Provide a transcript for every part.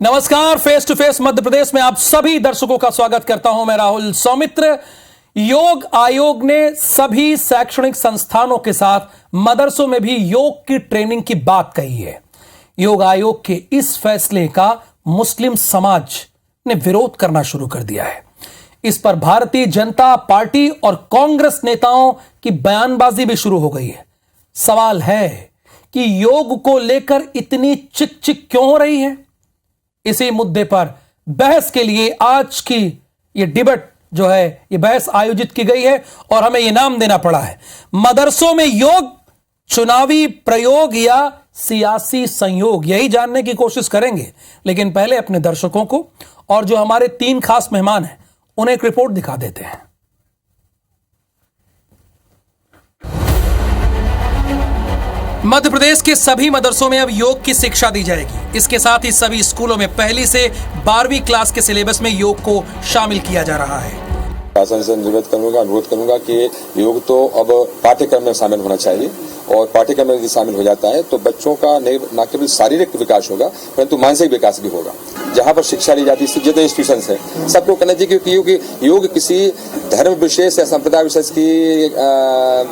नमस्कार, face to face Madhya Pradesh में आप सभी दर्शकों का स्वागत करता हूं। मैं राहुल सौमित्र। योग आयोग ने सभी शैक्षणिक संस्थानों के साथ मदरसों में भी योग की ट्रेनिंग की बात कही है। योग आयोग के इस फैसले का मुस्लिम समाज ने विरोध करना शुरू कर दिया है। इस पर भारतीय जनता पार्टी और कांग्रेस नेताओं की बयानबाजी भी शुरू हो गई है। सवाल है कि योग को लेकर इतनी चिक चिक क्यों हो रही है। इसी मुद्दे पर बहस के लिए आज की ये डिबेट जो है, ये बहस आयोजित की गई है और हमें ये नाम देना पड़ा है, मदरसों में योग चुनावी प्रयोग या सियासी संयोग। यही जानने की कोशिश करेंगे, लेकिन पहले अपने दर्शकों को और जो हमारे 3 खास मेहमान हैं उन्हें एक रिपोर्ट दिखा देते हैं। मध्य प्रदेश के सभी मदरसों में अब योग की शिक्षा दी जाएगी। इसके साथ ही सभी स्कूलों में पहली से 12वीं क्लास के सिलेबस में योग को शामिल किया जा रहा है। शासन से अनुरोध करूंगा कि योग तो अब पाठ्यक्रम में शामिल होना चाहिए और पाठ्यक्रम में यदि शामिल हो जाता है तो बच्चों का न केवल शारीरिक विकास होगा परंतु मानसिक विकास भी होगा। जहाँ पर शिक्षा ली जाती है, जितने इंस्टीट्यूशन है, सबको कहना चाहिए क्योंकि योग किसी धर्म विशेष या संप्रदाय विशेष की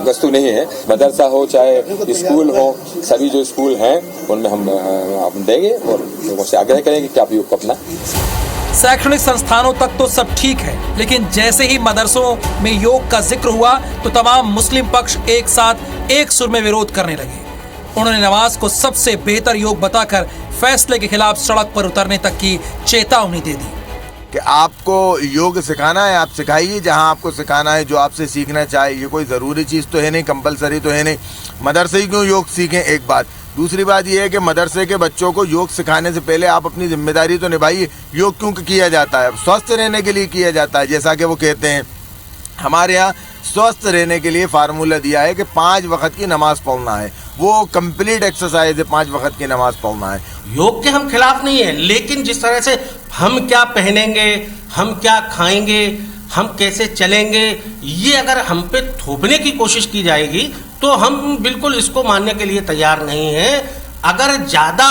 वस्तु नहीं है। मदरसा हो चाहे स्कूल हो, सभी जो स्कूल हैं उनमें हम देंगे और लोगों से आग्रह करेंगे कि आप योग को अपना। शैक्षणिक संस्थानों तक तो सब ठीक है, लेकिन जैसे ही मदरसों में योग का जिक्र हुआ तो तमाम मुस्लिम पक्ष एक साथ एक सुर में विरोध करने लगे। उन्होंने नमाज को सबसे बेहतर योग बताकर फैसले के खिलाफ सड़क पर उतरने तक की चेतावनी दे दी कि आपको योग सिखाना है, आप सिखाइए जहां आपको सिखाना है, जो आपसे सीखना चाहे। ये कोई ज़रूरी चीज़ तो है नहीं, कंपलसरी तो है नहीं। मदरसे ही क्यों योग सीखें, एक बात। दूसरी बात यह है कि मदरसे के बच्चों को योग सिखाने से पहले आप अपनी जिम्मेदारी तो निभाइए। योग क्यों किया जाता है? स्वस्थ रहने के लिए किया जाता है। जैसा कि वो कहते हैं, हमारे यहाँ स्वस्थ रहने के लिए फार्मूला दिया है कि 5 वक्त की नमाज पढ़ना है। वो कंप्लीट एक्सरसाइज है, 5 वक्त की नमाज पढ़ना है। योग के हम खिलाफ नहीं है, लेकिन जिस तरह से हम क्या पहनेंगे, हम क्या खाएंगे, हम कैसे चलेंगे, ये अगर हम पे थोपने की कोशिश की जाएगी तो हम बिल्कुल इसको मानने के लिए तैयार नहीं हैं। अगर ज़्यादा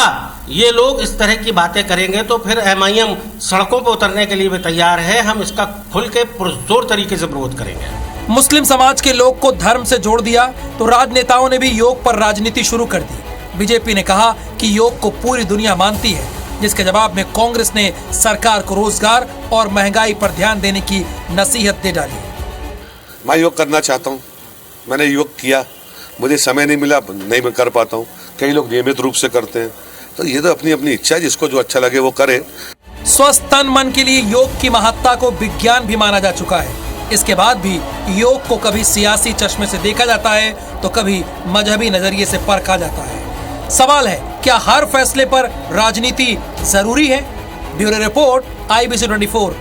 ये लोग इस तरह की बातें करेंगे तो फिर MIM सड़कों पर उतरने के लिए भी तैयार है। हम इसका खुल के पुरजोर तरीके से विरोध करेंगे। मुस्लिम समाज के लोग को धर्म से जोड़ दिया तो राजनेताओं ने भी योग पर राजनीति शुरू कर दी। बीजेपी ने कहा कि योग को पूरी दुनिया मानती है, जिसके जवाब में कांग्रेस ने सरकार को रोजगार और महंगाई पर ध्यान देने की नसीहत दे डाली। मैं योग करना चाहता हूँ, मैंने योग किया, मुझे समय नहीं मिला, नहीं कर पाता हूँ। कई लोग नियमित रूप से करते हैं, तो ये तो अपनी अपनी इच्छा है, जिसको जो अच्छा लगे वो करे। स्वस्थ तन मन के लिए योग की महत्ता को विज्ञान भी माना जा चुका है। इसके बाद भी योग को कभी सियासी चश्मे से देखा जाता है तो कभी मजहबी नजरिए से परखा जाता है। सवाल है, क्या हर फैसले पर राजनीति जरूरी है? Bureau report, IBC 24।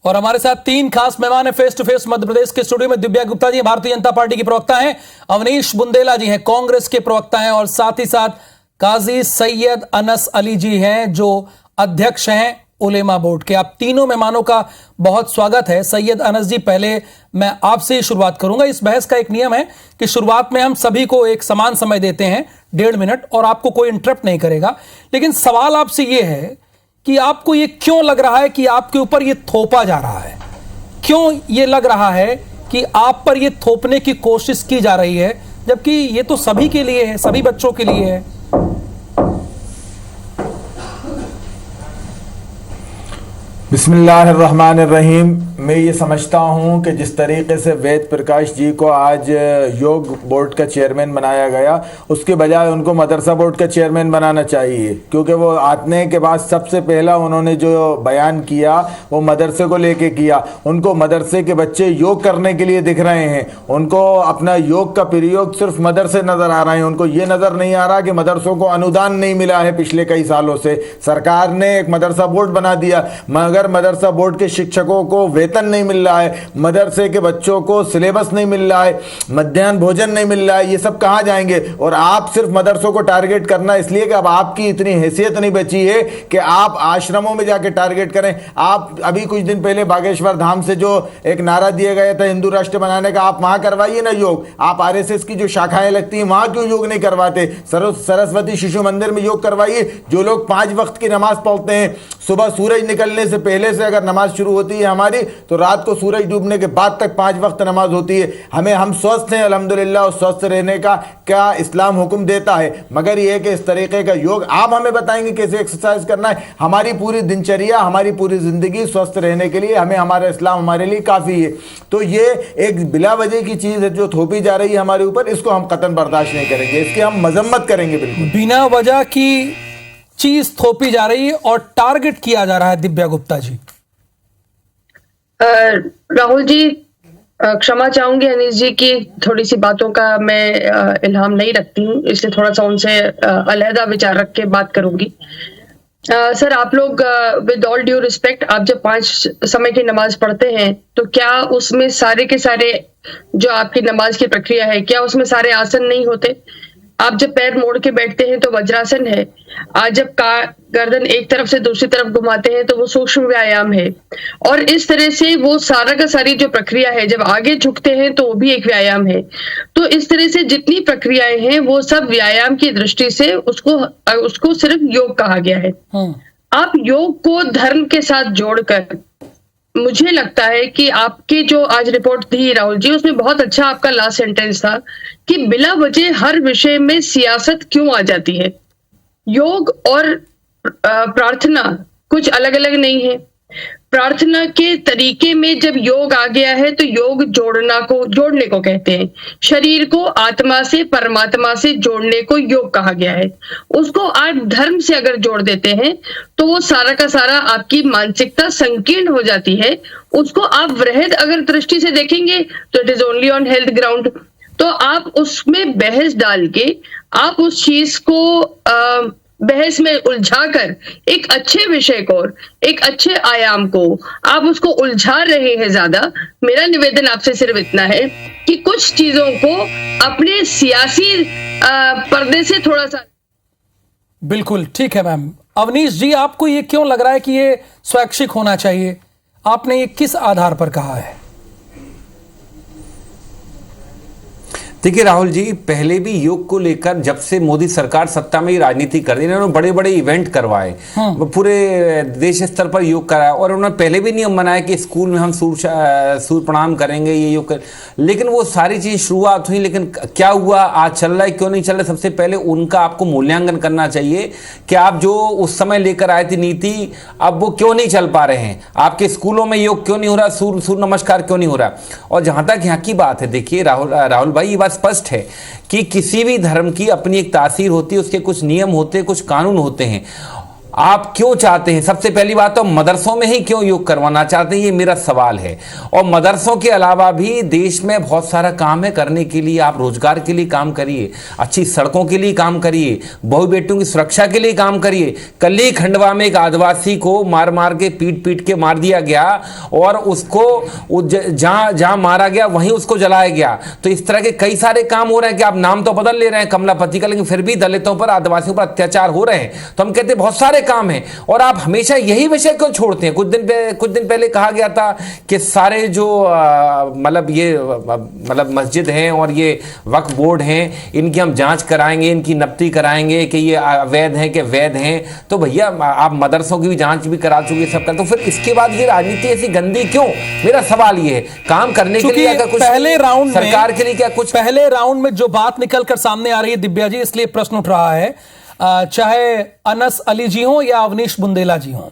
और हमारे साथ 3 खास मेहमान हैं face to face Madhya Pradesh के स्टूडियो में। दिव्या गुप्ता जी भारतीय जनता पार्टी की प्रवक्ता हैं, अवनीश बुंदेला जी हैं कांग्रेस के प्रवक्ता हैं, और साथ ही साथ काजी सैयद अनस अली जी हैं जो अध्यक्ष हैं उलेमा बोर्ड के। आप तीनों मेहमानों का बहुत स्वागत है। सैयद अनस जी, पहले मैं आपसे ही शुरुआत करूंगा। इस बहस का एक नियम है कि शुरुआत में हम सभी को एक समान समय देते हैं, 1.5 मिनट, और आपको कोई इंटरप्ट नहीं करेगा। लेकिन सवाल आपसे यह है कि आपको ये क्यों लग रहा है कि आपके ऊपर ये थोपा जा रहा है? क्यों ये लग रहा है कि आप पर ये थोपने की कोशिश की जा रही है, जबकि ये तो सभी के लिए है, सभी बच्चों के लिए है? बिस्मिल्लाहिर्रहमानिर्रहीम। मैं ये समझता हूँ कि जिस तरीके से वेद प्रकाश जी को आज योग बोर्ड का चेयरमैन बनाया गया, उसके बजाय उनको मदरसा बोर्ड का चेयरमैन बनाना चाहिए, क्योंकि वो आने के बाद सबसे पहला उन्होंने जो बयान किया वो मदरसे को लेके किया। उनको मदरसे के बच्चे योग करने के लिए दिख रहे हैं, उनको अपना योग का प्रयोग सिर्फ मदरसे नज़र आ रहे हैं। उनको ये नज़र नहीं आ रहा कि मदरसों को अनुदान नहीं मिला है पिछले कई सालों से। सरकार ने एक मदरसा बोर्ड बना दिया, मगर मगर मदरसा बोर्ड के शिक्षकों को वेतन नहीं मिल रहा है, मदरसे के बच्चों को सिलेबस नहीं मिल रहा है, मध्याह्न भोजन नहीं मिल रहा है, ये सब कहाँ जाएंगे? और आप सिर्फ मदरसों को टारगेट करना इसलिए कि अब आपकी इतनी हैसियत नहीं बची है कि आप आश्रमों में जाके टारगेट करें। आप अभी कुछ दिन पहले बागेश्वर धाम से जो एक नारा दिया गया था हिंदू राष्ट्र बनाने का, आप वहां करवाइए ना योग। आप आरएसएस की जो शाखाएं लगती हैं वहां क्यों योग नहीं करवाते? सरस्वती शिशु मंदिर में योग करवाइए। जो लोग 5 वक्त की नमाज पढ़ते हैं, सुबह सूरज निकलने से पहले से अगर नमाज शुरू होती है हमारी, तो रात को सूरज डूबने के बाद तक 5 वक्त नमाज होती है। हम स्वस्थ हैं अल्हम्दुलिल्लाह, और स्वस्थ रहने का क्या इस्लाम हुक्म देता है। मगर यह है कि इस तरीके का योग आप हमें बताएंगे कैसे एक्सरसाइज करना है। हमारी पूरी दिनचर्या, हमारी पूरी जिंदगी स्वस्थ रहने के लिए हमें हमारा इस्लाम हमारे लिए काफी है। तो ये एक बिला वजह की चीज है जो थोपी जा रही है हमारे ऊपर, इसको हम कतई बर्दाश्त नहीं करेंगे, इसकी हम मजम्मत करेंगे। बिल्कुल बिना वजह की चीज थोपी जा रही है और टारगेट किया जा रहा है। दिव्या गुप्ता जी। राहुल जी, क्षमा चाहूंगी अनीस जी की थोड़ी सी बातों का मैं इल्हाम नहीं रखती हूँ, इसलिए थोड़ा सा उनसे अलहदा विचार रख के बात करूंगी। सर, आप लोग विद ऑल ड्यू रिस्पेक्ट, आप जब 5 समय की नमाज पढ़ते हैं तो क्या उसमें सारे के सारे जो आपकी नमाज की प्रक्रिया है, क्या उसमें सारे आसन नहीं होते? आप जब पैर मोड़ के बैठते हैं तो वज्रासन है। आज जब गर्दन एक तरफ से दूसरी तरफ घुमाते हैं तो वो सूक्ष्म व्यायाम है। और इस तरह से वो सारा का सारी जो प्रक्रिया है, जब आगे झुकते हैं तो वो भी एक व्यायाम है। तो इस तरह से जितनी प्रक्रियाएं हैं वो सब व्यायाम की दृष्टि से उसको सिर्फ योग कहा गया है। आप योग को धर्म के साथ जोड़कर, मुझे लगता है कि आपके जो आज रिपोर्ट थी राहुल जी, उसमें बहुत अच्छा आपका लास्ट सेंटेंस था कि बिला वजह हर विषय में सियासत क्यों आ जाती है। योग और प्रार्थना कुछ अलग अलग नहीं है। प्रार्थना के तरीके में जब योग आ गया है तो योग जोड़ने को कहते हैं। शरीर को आत्मा से, परमात्मा से जोड़ने को योग कहा गया है। उसको आप धर्म से अगर जोड़ देते हैं तो वो सारा का सारा आपकी मानसिकता संकीर्ण हो जाती है। उसको आप वृहद अगर दृष्टि से देखेंगे तो it is only on health ground. तो आप उसमें बहस डाल के आप उस चीज को बहस में उलझाकर एक अच्छे विषय को, एक अच्छे आयाम को आप उसको उलझा रहे हैं ज्यादा। मेरा निवेदन आपसे सिर्फ इतना है कि कुछ चीजों को अपने सियासी पर्दे से थोड़ा सा। बिल्कुल ठीक है मैम। अवनीश जी, आपको ये क्यों लग रहा है कि ये स्वैच्छिक होना चाहिए? आपने ये किस आधार पर कहा है? देखिए राहुल जी, पहले भी योग को लेकर जब से मोदी सरकार सत्ता में ही राजनीति कर रही है, उन्होंने बड़े बड़े इवेंट करवाए, पूरे देश स्तर पर योग कराया, और उन्होंने पहले भी नियम बनाया कि स्कूल में हम सूर्य प्रणाम करेंगे, ये योग कर। लेकिन वो सारी चीज शुरुआत हुई, लेकिन क्या हुआ, आज चल रहा है, क्यों नहीं चल रहा? सबसे पहले उनका आपको मूल्यांकन करना चाहिए कि आप जो उस समय लेकर आए थे नीति, अब वो क्यों नहीं चल पा रहे हैं। आपके स्कूलों में योग क्यों नहीं हो रहा, सूर्य नमस्कार क्यों नहीं हो रहा? और जहां तक यहाँ की बात है, देखिए राहुल भाई, ये बात स्पष्ट है कि किसी भी धर्म की अपनी एक तासीर होती है, उसके कुछ नियम होते हैं, कुछ कानून होते हैं। आप क्यों चाहते हैं, सबसे पहली बात तो मदरसों में ही क्यों योग करवाना चाहते हैं, ये मेरा सवाल है। और मदरसों के अलावा भी देश में बहुत सारा काम है करने के लिए। आप रोजगार के लिए काम करिए, अच्छी सड़कों के लिए काम करिए, बहू बेटियों की सुरक्षा के लिए काम करिए। कल ही खंडवा में एक आदिवासी को मार मार के पीट के मार दिया गया, और उसको जहां मारा गया वहीं उसको जलाया गया। तो इस तरह के कई सारे काम हो रहे हैं कि आप नाम तो बदल ले रहे हैं कमलापति का, लेकिन फिर भी दलितों पर, आदिवासियों पर अत्याचार हो रहे हैं। तो हम कहते हैं बहुत सारे काम है, और आप हमेशा यही विषय क्यों छोड़ते हैं? कुछ दिन पहले कहा गया था कि सारे जो मतलब मस्जिद हैं और ये वक्फ बोर्ड हैं, इनकी हम जांच कराएंगे, इनकी नफ्ती कराएंगे कि ये अवैध हैं कि वैध हैं। तो भैया, आप मदरसों की भी जांच भी करा चुके, सब कर, तो फिर इसके बाद ये राजनीति ऐसी गंदी क्यों? मेरा सवाल ये है, काम करने के लिए अगर कुछ पहले राउंड सरकार के लिए क्या कुछ, पहले राउंड में जो बात निकलकर सामने आ रही है दिव्या जी, इसलिए प्रश्न उठ रहा है, चाहे अनस अली जी हो या अवनीश बुंदेला जी हो,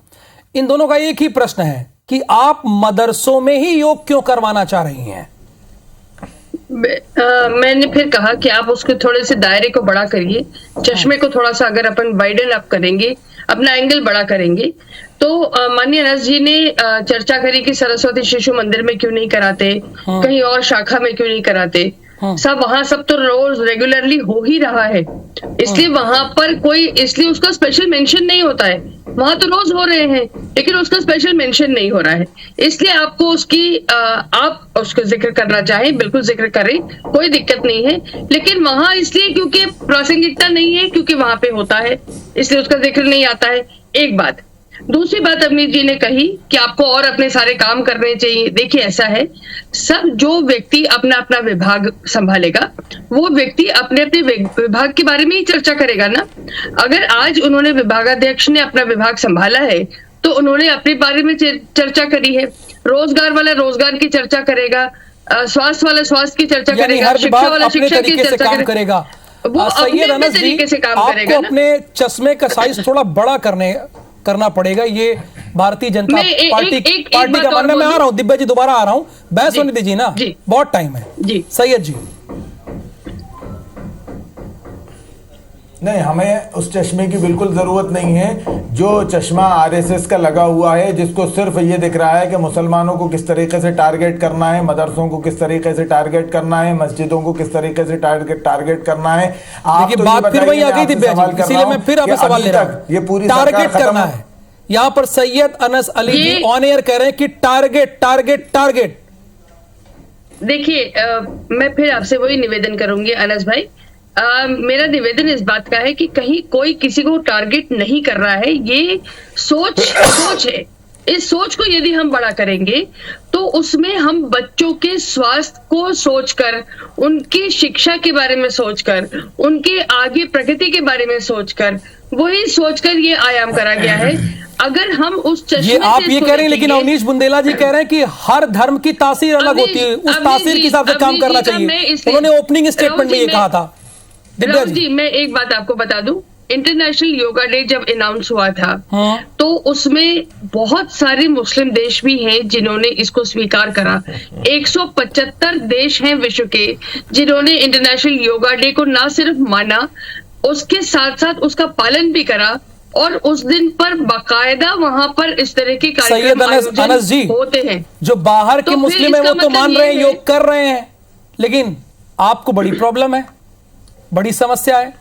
इन दोनों का एक ही प्रश्न है कि आप मदरसों में ही योग क्यों करवाना चाह रही हैं? मैंने फिर कहा कि आप उसके थोड़े से दायरे को बड़ा करिए, चश्मे को थोड़ा सा अगर अपन वाइडन अप करेंगे, अपना एंगल बड़ा करेंगे, तो माननीय अनस जी ने चर्चा करी कि सरस्वती शिशु मंदिर में क्यों नहीं कराते, कहीं और शाखा में क्यों नहीं कराते। सब वहां सब तो रोज रेगुलरली हो ही रहा है, इसलिए वहां पर कोई, इसलिए उसका स्पेशल मेंशन नहीं होता है। वहां तो रोज हो रहे हैं, लेकिन उसका स्पेशल मेंशन नहीं हो रहा है। इसलिए आपको आप उसको जिक्र करना चाहें, बिल्कुल जिक्र करें, कोई दिक्कत नहीं है। लेकिन वहां इसलिए क्योंकि प्रासंगिकता नहीं है, क्योंकि वहां पे होता है, इसलिए उसका जिक्र नहीं आता है। एक बात। दूसरी बात अवनीश जी ने कही कि आपको और अपने सारे काम करने चाहिए। देखिए ऐसा है, सब जो व्यक्ति अपना अपना विभाग संभालेगा वो व्यक्ति अपने अपने विभाग के बारे में ही चर्चा करेगा ना। अगर आज उन्होंने विभागाध्यक्ष ने अपना विभाग संभाला है तो उन्होंने अपने बारे में चर्चा करी है। रोजगार वाला रोजगार की चर्चा करेगा, स्वास्थ्य वाला स्वास्थ्य की चर्चा करेगा, शिक्षा वाला शिक्षा की चर्चा करेगा। वो सैयद अपने अनस तरीके से काम आपको करेगा ना। अपने चश्मे का साइज थोड़ा बड़ा करना पड़ेगा। ये भारतीय जनता पार्टी का मानना। मैं आ रहा हूं दिव्या जी, दोबारा आ रहा हूं, बहस होने दीजिए ना, बहुत टाइम है जी। सैयद जी। नहीं, हमें उस चश्मे की बिल्कुल जरूरत नहीं है जो चश्मा आरएसएस का लगा हुआ है, जिसको सिर्फ ये दिख रहा है कि मुसलमानों को किस तरीके से टारगेट करना है, मदरसों को किस तरीके से टारगेट करना है, मस्जिदों को किस तरीके से टारगेट करना है। आप तो बात फिर वही आ गई दिव्या जी, इसीलिए मैं फिर आपसे सवाल ले रहा हूं। ये पूरी टारगेट करना है। यहां पर सैयद अनस अली जी ऑन एयर कह रहे हैं कि टारगेट टारगेट टारगेट। देखिए मैं फिर आपसे वही निवेदन करूंगी अनस भाई। मेरा निवेदन इस बात का है कि कहीं कोई किसी को टारगेट नहीं कर रहा है। ये सोच है। इस सोच को यदि हम बड़ा करेंगे तो उसमें हम बच्चों के स्वास्थ्य को सोचकर, उनकी शिक्षा के बारे में सोचकर, उनके आगे प्रगति के बारे में सोचकर, वही सोचकर ये आयाम करा गया है। अगर हम उस चश्मे आप ये कह रहे हैं, लेकिन अवनीश बुंदेला जी कह रहे हैं कि हर धर्म की तासीर अलग होती है, उस तासीर के हिसाब से काम करना चाहिए। उन्होंने ओपनिंग स्टेटमेंट में ये कहा था। राहुल जी, मैं एक बात आपको बता दूं, इंटरनेशनल योगा डे जब अनाउंस हुआ था तो उसमें बहुत सारे मुस्लिम देश भी हैं जिन्होंने इसको स्वीकार करा। 175 देश हैं विश्व के जिन्होंने इंटरनेशनल योगा डे को ना सिर्फ माना, उसके साथ साथ उसका पालन भी करा, और उस दिन पर बाकायदा वहां पर इस तरह के कार्यक्रम आयोजन होते हैं। जो बाहर के मुस्लिम है वो तो मान रहे हैं, योग कर रहे हैं, लेकिन आपको बड़ी प्रॉब्लम है, बड़ी समस्या है।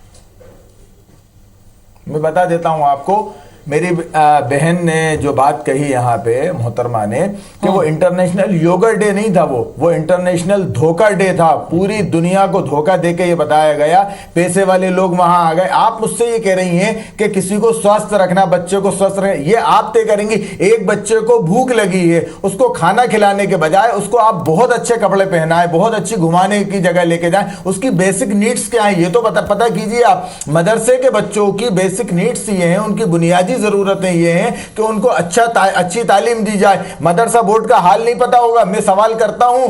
मैं बता देता हूं आपको। मेरी बहन ने जो बात कही यहाँ पे, मोहतरमा ने, कि वो इंटरनेशनल योगा डे नहीं था, वो इंटरनेशनल धोखा डे था। पूरी दुनिया को धोखा देके ये बताया गया, पैसे वाले लोग वहां आ गए। आप मुझसे ये कह रही हैं कि किसी को स्वस्थ रखना, बच्चे को स्वस्थ रखना, ये आप तय करेंगी। एक बच्चे को भूख लगी है, उसको खाना खिलाने के बजाय उसको आप बहुत अच्छे कपड़े पहनाए, बहुत अच्छी घुमाने की जगह लेके जाए। उसकी बेसिक नीड्स क्या है ये तो पता कीजिए आप। मदरसे के बच्चों की बेसिक नीड्स ये हैं, उनकी बुनियादी जरूरतें ये हैं कि उनको अच्छी तालीम दी जाए। मदरसा बोर्ड का हाल नहीं पता होगा। मैं सवाल करता हूं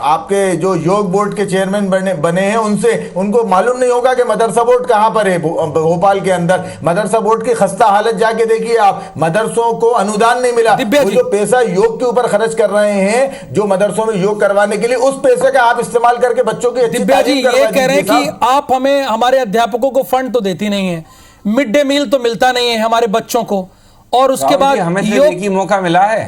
आपके जो योग बोर्ड के चेयरमैन बने हैं उनसे, उनको मालूम नहीं होगा कि मदरसा बोर्ड कहां पर है भोपाल के अंदर। मदरसा बोर्ड की खस्ता हालत जाके देखिए आप। मदरसों को अनुदान नहीं मिला। वो जो पैसा योग के ऊपर खर्च कर रहे हैं जो मदरसों में योग करवाने के लिए, उस पैसे का आप इस्तेमाल करके बच्चों की अच्छी तालीम करवा दीजिए। कह रहे हैं कि आप हमें, हमारे अध्यापकों को फंड तो देती नहीं है, मिड डे मील तो मिलता नहीं है हमारे बच्चों को, और उसके बाद हमें योग की मौका मिला है।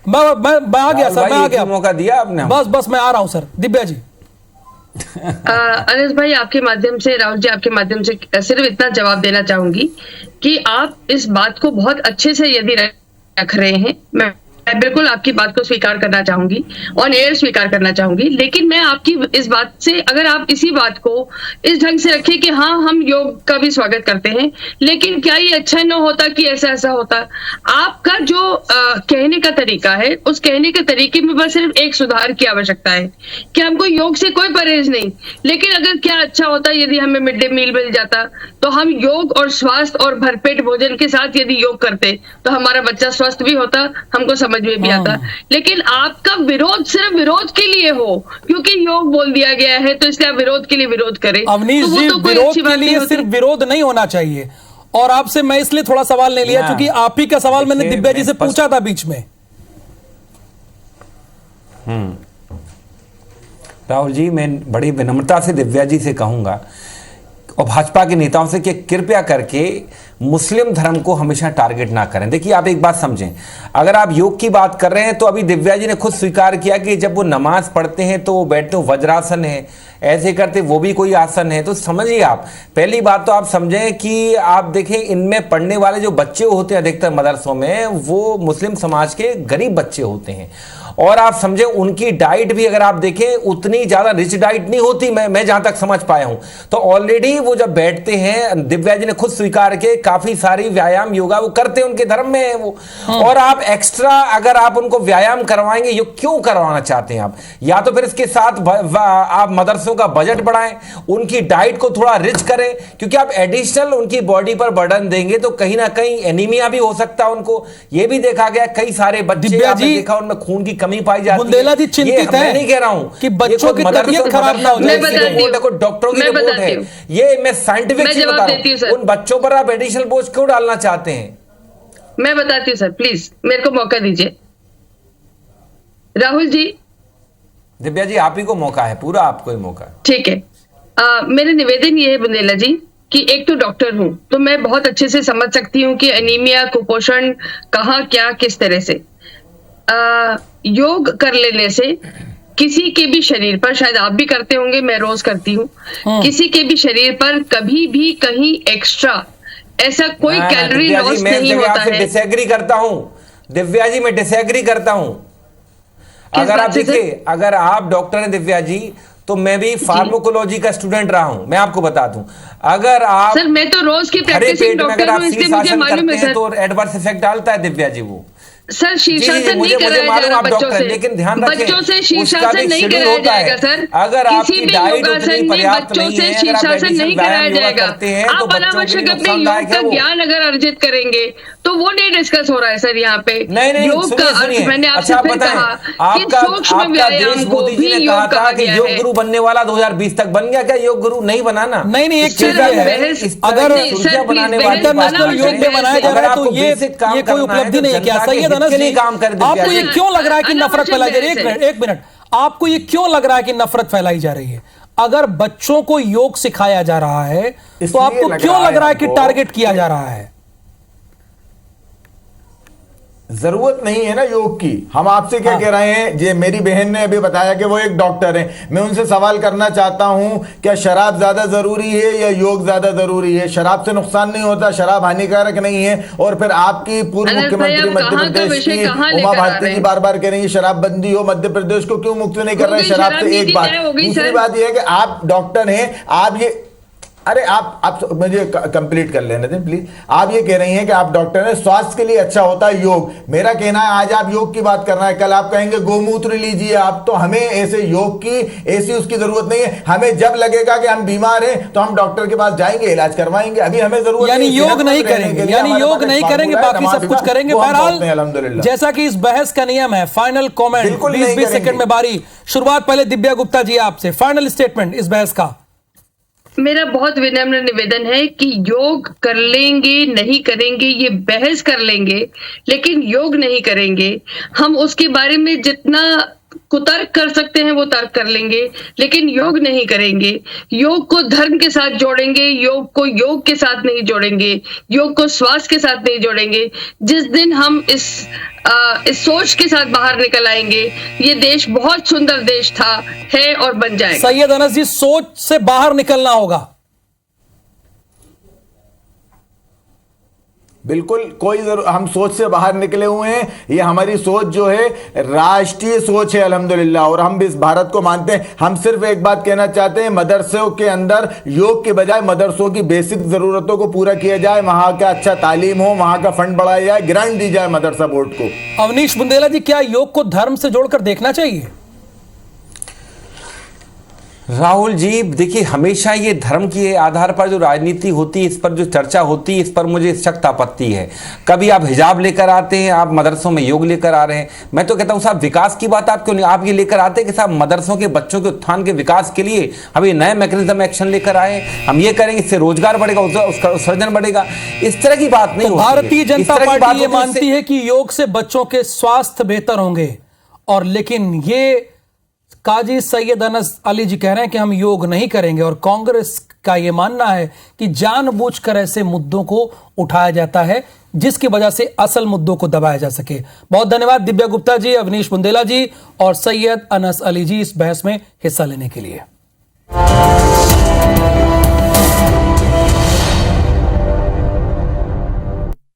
मैं आ गया सर, मैं आ गया, मौका दिया आपने। बस मैं आ रहा हूं सर। दिव्या जी। अनस भाई, आपके माध्यम से, राहुल जी आपके माध्यम से सिर्फ इतना जवाब देना चाहूंगी कि आप इस बात को बहुत अच्छे से यदि रख रहे हैं, मैं बिल्कुल आपकी बात को स्वीकार करना चाहूंगी, ऑन एयर स्वीकार करना चाहूंगी। लेकिन मैं आपकी इस बात से, अगर आप इसी बात को इस ढंग से रखें कि हाँ हम योग का भी स्वागत करते हैं, लेकिन क्या ये अच्छा न होता कि ऐसा होता। आपका जो कहने का तरीका है, उस कहने के तरीके में बस सिर्फ एक सुधार की आवश्यकता है कि हमको योग से कोई परहेज नहीं, लेकिन अगर क्या अच्छा होता यदि हमें मिड डे मील मिल जाता, तो हम योग और स्वास्थ्य और भरपेट भोजन के साथ यदि योग करते तो हमारा बच्चा स्वस्थ भी होता, हमको समझ में भी आता। लेकिन आपका विरोध सिर्फ विरोध के लिए हो, क्योंकि योग बोल दिया गया है तो इसलिए आप विरोध के लिए विरोध करें। अवनीश जी, विरोध के लिए सिर्फ विरोध नहीं होना चाहिए। और आपसे मैं इसलिए थोड़ा सवाल नहीं लिया क्योंकि आप ही का सवाल मैंने दिव्या जी से पूछा था बीच में। राहुल जी, मैं बड़ी विनम्रता से दिव्या जी से कहूंगा और भाजपा के नेताओं से कि कृपया करके मुस्लिम धर्म को हमेशा टारगेट ना करें। देखिए आप एक बात समझें, अगर आप योग की बात कर रहे हैं तो अभी दिव्या जी ने खुद स्वीकार किया कि जब वो नमाज पढ़ते हैं तो वो बैठते हो वज्रासन है, ऐसे करते वो भी कोई आसन है। तो समझिए आप, पहली बात तो आप समझें कि आप देखें इनमें पढ़ने वाले जो बच्चे होते हैं अधिकतर मदरसों में, वो मुस्लिम समाज के गरीब बच्चे होते हैं। और आप समझे उनकी डाइट भी अगर आप देखें उतनी ज्यादा रिच डाइट नहीं होती, मैं जहां तक समझ पाया हूं। तो ऑलरेडी वो जब बैठते हैं, दिव्या जी ने खुद स्वीकार के काफी सारी व्यायाम योगा वो करते हैं, उनके धर्म में है वो। और आप एक्स्ट्रा अगर आप उनको व्यायाम करवाएंगे, ये क्यों करवाना चाहते हैं आप? या तो फिर इसके साथ आप मदरसों का बजट बढ़ाएं, उनकी डाइट को थोड़ा रिच करें, क्योंकि आप एडिशनल उनकी बॉडी पर बर्डन देंगे तो कहीं ना कहीं एनीमिया भी हो सकता है उनको। ये भी देखा गया कई सारे बच्चे आपने देखा उनमें खून की कमी पाई जाती है। बुंदेला जी चिंतित है, मैं नहीं कह रहा हूं कि बच्चों की तबीयत खराब ना हो जाए। डॉक्टरों की रिपोर्ट है, ये मैं साइंटिफिक चीज बता रहा हूं। उन बच्चों पर आप एडिशनल बोझ क्यों डालना चाहते हैं? मैं बताती हूँ सर, प्लीज मेरे को मौका दीजिए। राहुल जी, दिव्या जी आप ही को मौका है, पूरा आपको ही मौका है। ठीक है, मेरा निवेदन ये है बुंदेला जी कि एक तो डॉक्टर हूं तो मैं बहुत अच्छे से समझ सकती हूँ कि एनीमिया, कुपोषण कहाँ क्या किस तरह से योग कर लेने से किसी के भी शरीर पर, शायद आप भी करते होंगे, मैं रोज करती हूँ, किसी के भी शरीर पर कभी भी कहीं एक्स्ट्रा ऐसा कोई कैलोरी लॉस नहीं होता है। डिसएग्री करता हूँ दिव्या जी, मैं डिसएग्री करता हूँ। अगर आप देखिए, अगर आप डॉक्टर हैं दिव्या जी, तो मैं भी फार्माकोलॉजी का स्टूडेंट रहा हूं। मैं आपको बता दूं, अगर आप सर, मैं तो रोज की प्रैक्टिसिंग डॉक्टर हूं, इसलिए मुझे मालूम है सर। तो एडवर्स इफेक्ट डालता है दिव्या जी वो। सर शीर्षासन नहीं कराया जाएगा बच्चों से, लेकिन ध्यान रखें बच्चों से शीर्षासन नहीं कराया जाएगा सर। अगर किसी भी योगासन में बच्चों से शीर्षासन नहीं कराया जाएगा। आप अनावश्यक अपने योग का ज्ञान अगर अर्जित करेंगे तो वो नहीं डिस्कस हो रहा है सर यहाँ पे। योग का अर्थ मैंने आपसे फिर कहा कि सूक्ष्म व्यायाम को भी योग कहा गया है। योग गुरु बनने वाला 2020 तक बन गया क्या? योग गुरु नहीं बनाना। नहीं, एक चीज है, अगर इंटरनेशनल योग में बनाया जा रहा है तो ये कोई उपलब्धि नहीं है क्या? सही है। आपको ये क्यों लग रहा है कि नफरत फैलाई जा रही है? एक मिनट, आपको ये क्यों लग रहा है कि नफरत फैलाई जा रही है? अगर बच्चों को योग सिखाया जा रहा है तो आपको क्यों लग रहा है कि टारगेट किया जा रहा है? जरूरत नहीं है ना योग की। हम आपसे क्या कह रहे हैं, जे मेरी बहन ने अभी बताया कि वो एक डॉक्टर है, मैं उनसे सवाल करना चाहता हूं, क्या शराब ज्यादा जरूरी है या योग ज्यादा जरूरी है? शराब से नुकसान नहीं होता, शराब हानिकारक नहीं है। और फिर आपकी पूर्व मुख्यमंत्री मध्य प्रदेश की उमा भारती जी बार बार कह रही है शराब बंदी हो, मध्य प्रदेश को क्यों मुक्त नहीं कर रहे हैं शराब से? एक बात। दूसरी बात यह है कि आप डॉक्टर हैं, आप ये, अरे आप मुझे कंप्लीट कर लेने दें प्लीज। आप ये कह रही हैं कि आप डॉक्टर हैं, स्वास्थ्य के लिए अच्छा होता है योग। मेरा कहना है आज आप योग की बात कर रहे हैं, कल आप कहेंगे गोमूत्र लीजिए आप। तो हमें ऐसे योग की ऐसी उसकी जरूरत नहीं है। हमें जब लगेगा कि हम बीमार हैं तो हम डॉक्टर के पास जाएंगे, इलाज करवाएंगे। अभी हमें जरूरत यानी योग नहीं करेंगे, यानी योग नहीं करेंगे, बाकी सब कुछ करेंगे। बहरहाल जैसा कि इस बहस का नियम है, फाइनल कॉमेंट 20 सेकंड में बारी शुरुआत। पहले दिव्या गुप्ता जी आपसे फाइनल स्टेटमेंट इस बहस का। मेरा बहुत विनम्र निवेदन है कि योग कर लेंगे नहीं करेंगे ये बहस कर लेंगे, लेकिन योग नहीं करेंगे। हम उसके बारे में जितना कुतर्क कर सकते हैं वो तर्क कर लेंगे, लेकिन योग नहीं करेंगे। योग को धर्म के साथ जोड़ेंगे, योग को योग के साथ नहीं जोड़ेंगे, योग को स्वास्थ्य के साथ नहीं जोड़ेंगे। जिस दिन हम इस सोच के साथ बाहर निकल आएंगे, ये देश बहुत सुंदर देश था, है और बन जाएगा। सैयद अनस जी, सोच से बाहर निकलना होगा। बिल्कुल, कोई हम सोच से बाहर निकले हुए हैं। ये हमारी सोच जो है राष्ट्रीय सोच है अल्हम्दुलिल्लाह, और हम भी इस भारत को मानते हैं। हम सिर्फ एक बात कहना चाहते हैं, मदरसों के अंदर योग के बजाय मदरसों की बेसिक जरूरतों को पूरा किया जाए, वहां का अच्छा तालीम हो, वहां का फंड बढ़ाया जाए, ग्रांट दी जाए मदरसा बोर्ड को। अवनीश बुंदेला जी, क्या योग को धर्म से जोड़कर देखना चाहिए? राहुल जी देखिए, हमेशा ये धर्म के आधार पर जो राजनीति होती है, इस पर जो चर्चा होती है, इस पर मुझे सख्त आपत्ति है। कभी आप हिजाब लेकर आते हैं, आप मदरसों में योग लेकर आ रहे हैं। मैं तो कहता हूं साहब, विकास की बात आप क्यों नहीं, आप ये लेकर आते हैं कि साहब मदरसों के बच्चों के उत्थान के विकास के लिए हम ये नए मैकेनिज्म एक्शन लेकर आए, हम ये करेंगे, इससे रोजगार बढ़ेगा, उसका उत्सर्जन बढ़ेगा। इस तरह की बात नहीं। भारतीय जनता पार्टी ये मानती है कि योग से बच्चों के स्वास्थ्य बेहतर होंगे, और लेकिन ये काजी सैयद अनस अली जी कह रहे हैं कि हम योग नहीं करेंगे, और कांग्रेस का यह मानना है कि जानबूझकर ऐसे मुद्दों को उठाया जाता है जिसकी वजह से असल मुद्दों को दबाया जा सके। बहुत धन्यवाद दिव्या गुप्ता जी, अवनीश बुंदेला जी और सैयद अनस अली जी इस बहस में हिस्सा लेने के लिए।